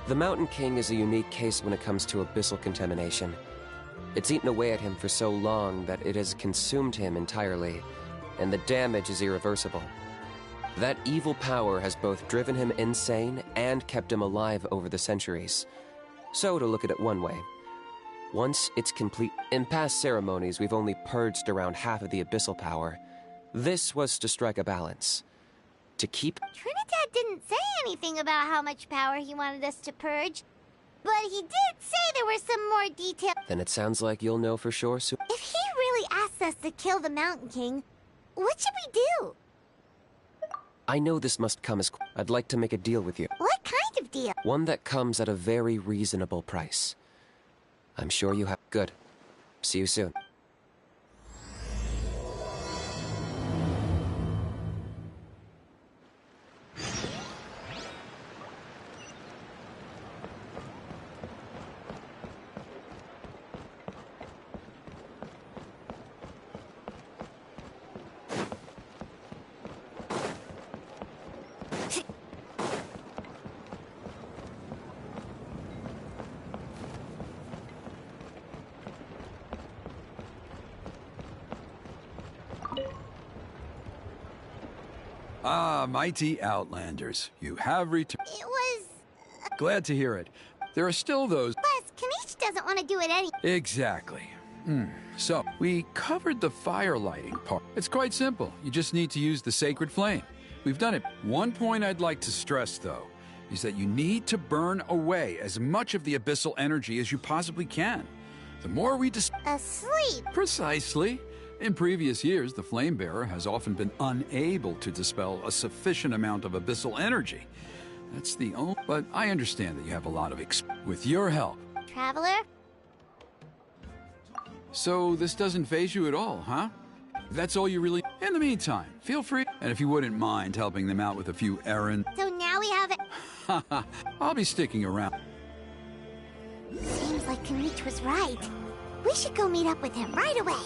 The Mountain King is a unique case when it comes to abyssal contamination. It's eaten away at him for so long that it has consumed him entirely, and the damage is irreversible. That evil power has both driven him insane and kept him alive over the centuries. So, to look at it one way, once it's complete, in past ceremonies we've only purged around half of the abyssal power. This was to strike a balance. To keep... Trinidad didn't say anything about how much power he wanted us to purge, but he did say there were some more details. Then it sounds like you'll know for sure soon. If he really asks us to kill the Mountain King, what should we do? I know this must come as... I'd like to make a deal with you. What kind of deal? One that comes at a very reasonable price. I'm sure you have... Good. See you soon. Ah, mighty Outlanders, you have returned. It was... Glad to hear it. There are still those... Plus, Kanish doesn't want to do it any... Exactly. So, we covered the fire lighting part. It's quite simple. You just need to use the sacred flame. We've done it. One point I'd like to stress, though, is that you need to burn away as much of the abyssal energy as you possibly can. The more we Asleep. Precisely. In previous years, the Flame Bearer has often been unable to dispel a sufficient amount of abyssal energy. That's the only... But I understand that you have a lot of with your help. Traveler? So this doesn't faze you at all, huh? That's all you really... In the meantime, feel free. And if you wouldn't mind helping them out with a few errands... So now we have it... Haha, I'll be sticking around. Seems like Kanish was right. We should go meet up with him right away.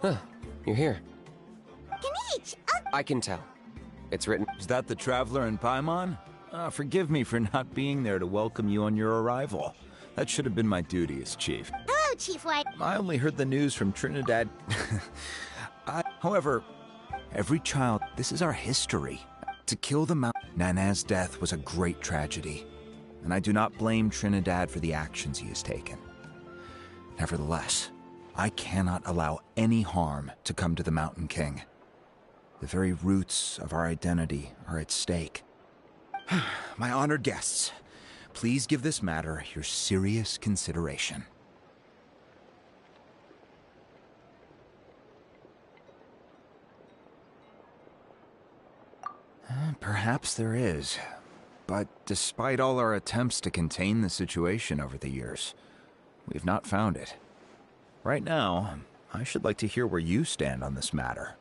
Huh. You're here. Kanish! I can tell. It's written... Is that the Traveler in Paimon? Forgive me for not being there to welcome you on your arrival. That should have been my duty as chief. Hello, Chief White. I only heard the news from Trinidad. However, every child... This is our history. To kill the Mount... Nana's death was a great tragedy, and I do not blame Trinidad for the actions he has taken. Nevertheless, I cannot allow any harm to come to the Mountain King. The very roots of our identity are at stake. My honored guests, please give this matter your serious consideration. Perhaps there is. But despite all our attempts to contain the situation over the years, we've not found it. Right now, I should like to hear where you stand on this matter.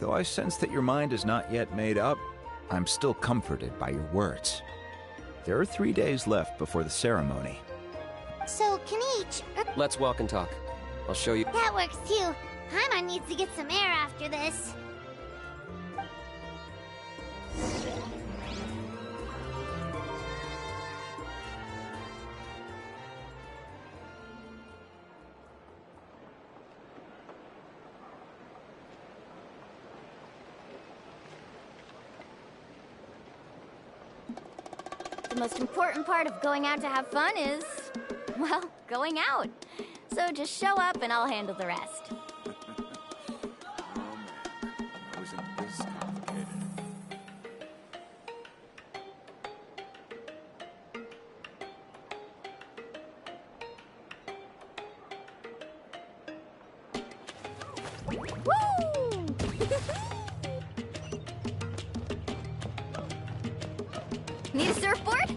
Though I sense that your mind is not yet made up, I'm still comforted by your words. There are 3 days left before the ceremony. So, Kanich... Let's walk and talk. I'll show you. That works too. Paimon needs to get some air after this. The most important part of going out to have fun is, well, going out. So just show up and I'll handle the rest. Woo! Need a surfboard?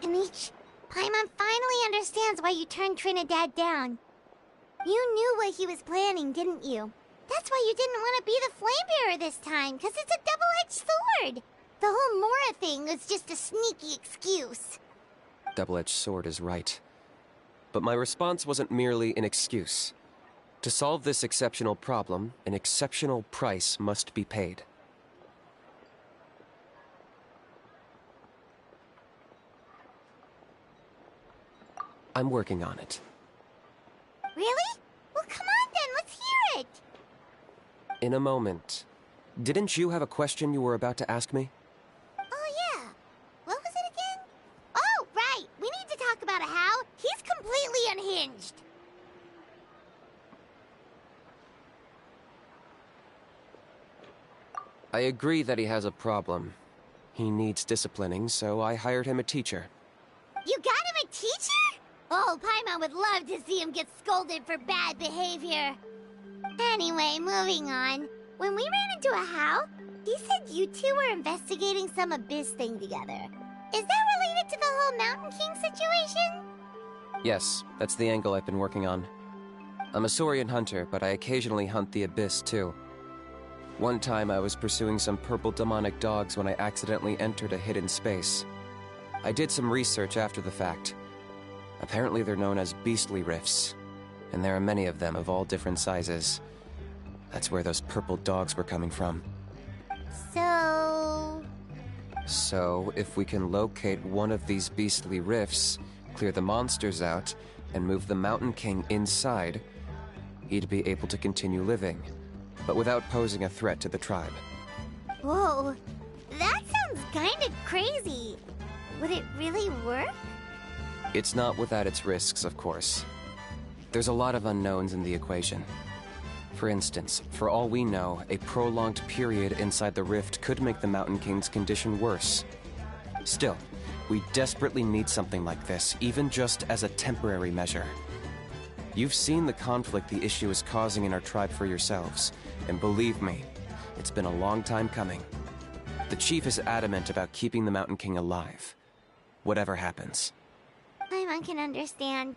Kanich, Paimon finally understands why you turned Trinidad down. You knew what he was planning, didn't you? That's why you didn't want to be the flame bearer this time, because it's a double-edged sword. The whole Mora thing was just a sneaky excuse. Double-edged sword is right. But my response wasn't merely an excuse. To solve this exceptional problem, an exceptional price must be paid. I'm working on it. Really? Well, come on then, let's hear it! In a moment. Didn't you have a question you were about to ask me? Oh, yeah. What was it again? Oh, right! We need to talk about How. He's completely unhinged. I agree that he has a problem. He needs disciplining, so I hired him a teacher. You got him a teacher? Oh, Paimon would love to see him get scolded for bad behavior. Anyway, moving on. When we ran into a How, he said you two were investigating some abyss thing together. Is that related to the whole Mountain King situation? Yes, that's the angle I've been working on. I'm a Saurian hunter, but I occasionally hunt the abyss too. One time I was pursuing some purple demonic dogs when I accidentally entered a hidden space. I did some research after the fact. Apparently they're known as beastly rifts, and there are many of them of all different sizes. That's where those purple dogs were coming from. So, if we can locate one of these beastly rifts, clear the monsters out, and move the Mountain King inside, he'd be able to continue living, but without posing a threat to the tribe. Whoa, that sounds kinda crazy. Would it really work? It's not without its risks, of course. There's a lot of unknowns in the equation. For instance, for all we know, a prolonged period inside the rift could make the Mountain King's condition worse. Still, we desperately need something like this, even just as a temporary measure. You've seen the conflict the issue is causing in our tribe for yourselves, and believe me, it's been a long time coming. The chief is adamant about keeping the Mountain King alive, whatever happens. Paimon can understand.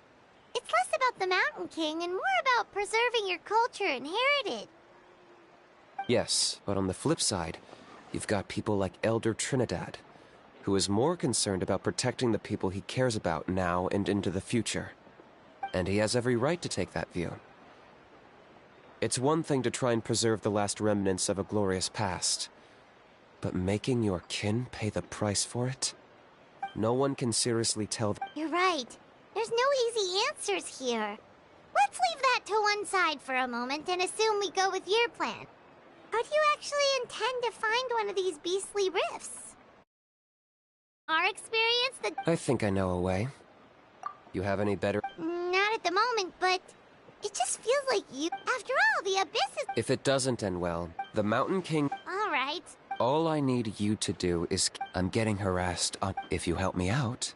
It's less about the Mountain King and more about preserving your culture and heritage. Yes, but on the flip side, you've got people like Elder Trinidad, who is more concerned about protecting the people he cares about now and into the future. And he has every right to take that view. It's one thing to try and preserve the last remnants of a glorious past, but making your kin pay the price for it? No one can seriously tell. You're right. There's no easy answers here. Let's leave that to one side for a moment and assume we go with your plan. How do you actually intend to find one of these beastly rifts? Our experience, I think I know a way. You have any better? Not at the moment, but it just feels like you... After all, the Abyss is... If it doesn't end well, the Mountain King... All right. All I need you to do is... I'm getting harassed on... If you help me out.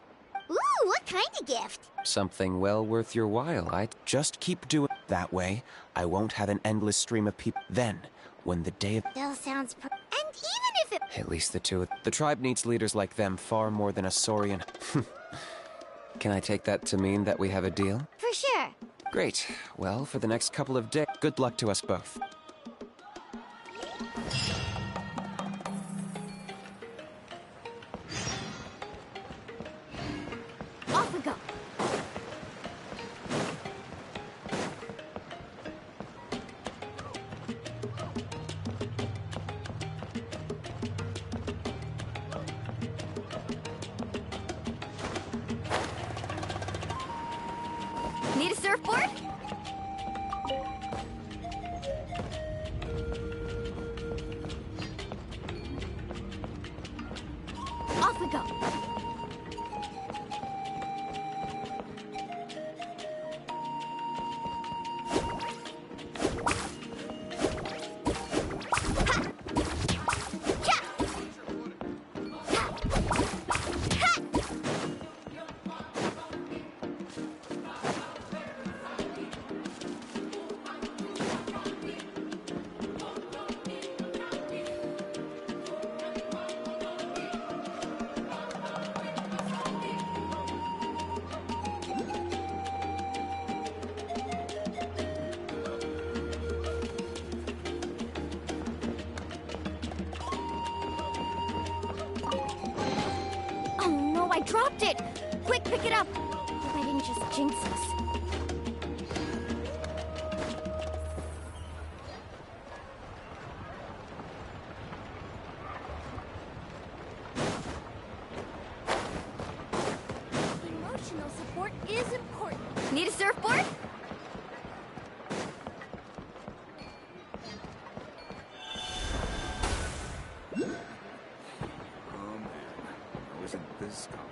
Ooh, what kind of gift? Something well worth your while. I just keep doing... That way, I won't have an endless stream of people. Then, when the day of... Still sounds and even if it... At least the two... The tribe needs leaders like them far more than a Saurian. Can I take that to mean that we have a deal? For sure. Great. Well, for the next couple of days, good luck to us both. Off we go. Need a surfboard? Off we go. Oh no, I dropped it! Quick, pick it up! Hope I didn't just jinx us. Emotional support is important. Need a surfboard? Oh man, how isn't this complicated?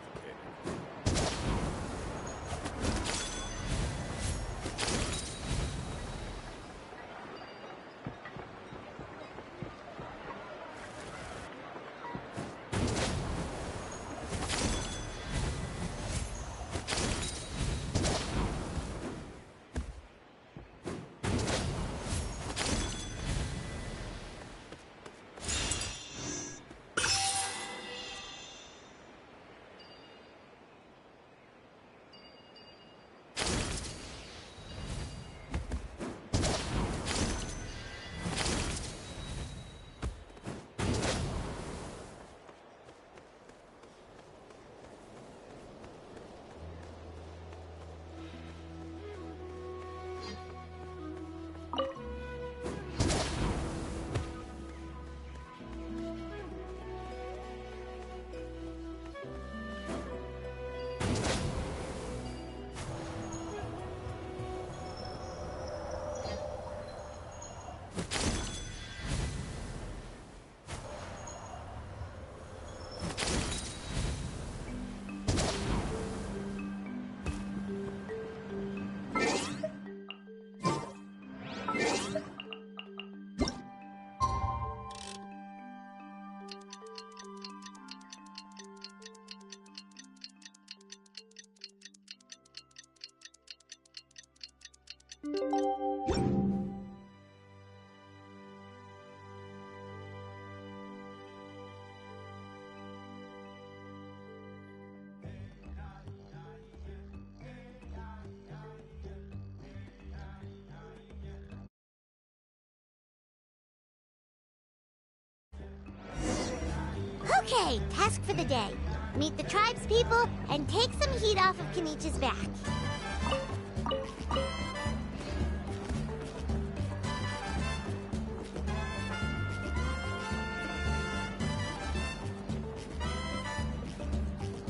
Okay, task for the day. Meet the tribespeople and take some heat off of Kenichi's back.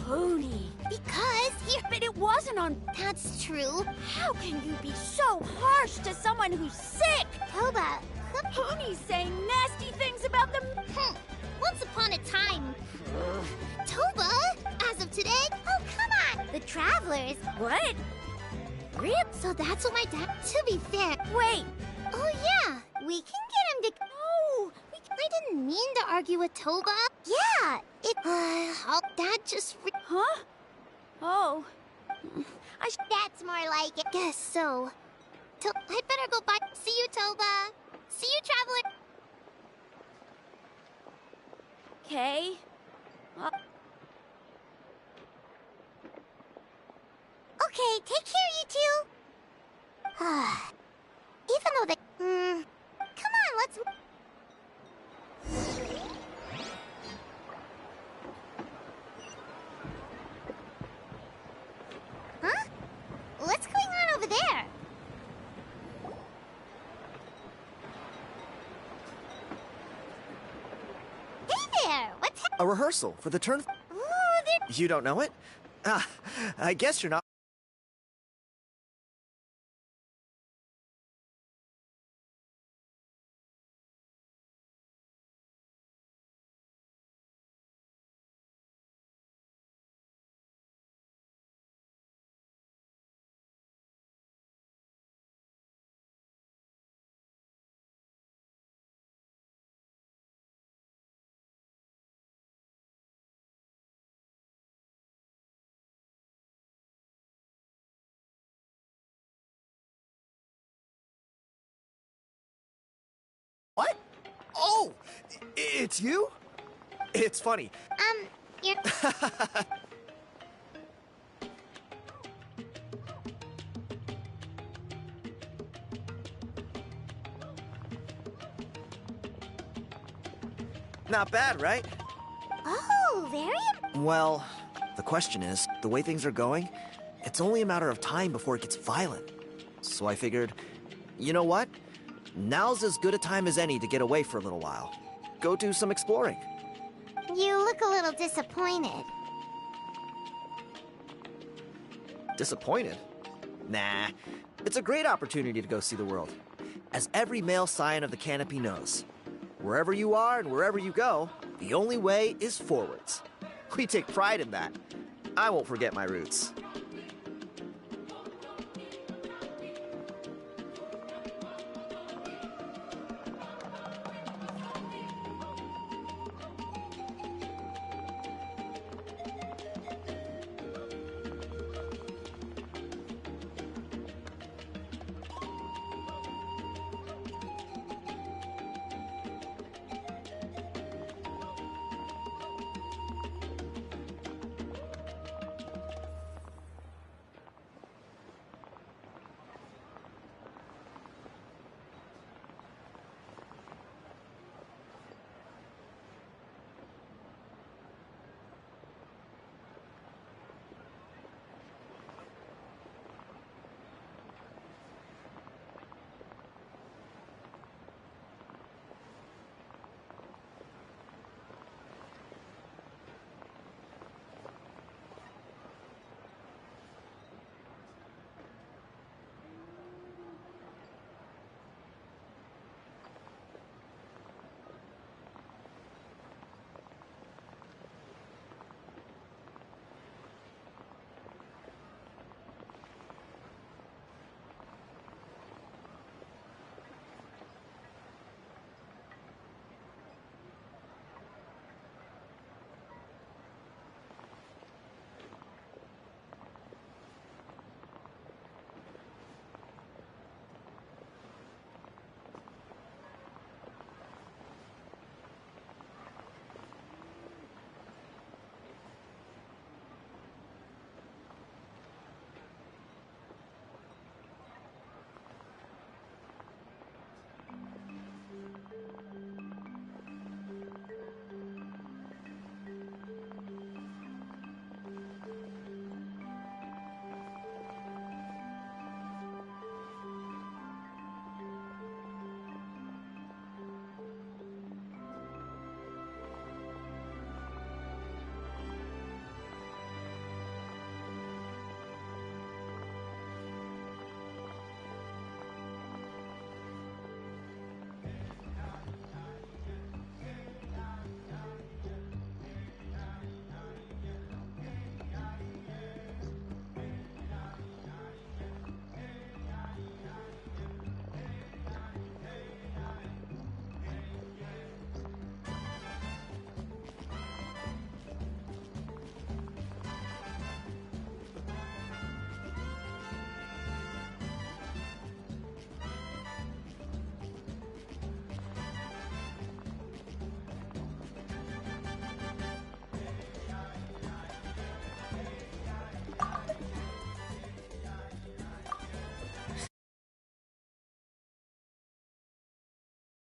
Pony. Because he... But it wasn't on... That's true. How can you be so harsh to someone who's sick? Toba, Pony's saying nasty things about them. Once upon a time... Toba, as of today... Oh, come on! The Travelers... What? Rip, so that's what my dad... To be fair... Wait. Oh, yeah. We can get him to... Oh, I didn't mean to argue with Toba. Yeah, it... Dad just... huh? Oh. That's more like it. Guess so. I'd better go back. See you, Toba. See you, Traveler. Okay. Okay, take care, you two. Even though they... Come on, let's... Huh? What's going on over there? Hey there! What's A rehearsal for the turn. Ooh, they're... You don't know it? Ah, I guess you're not. What? Oh, it's you? It's funny. You're... Not bad, right? Oh, very... Well, the question is, the way things are going, it's only a matter of time before it gets violent. So I figured, you know what? Now's as good a time as any to get away for a little while. Go do some exploring. You look a little disappointed. Disappointed? Nah, it's a great opportunity to go see the world. As every male scion of the canopy knows, wherever you are and wherever you go, the only way is forwards. We take pride in that. I won't forget my roots.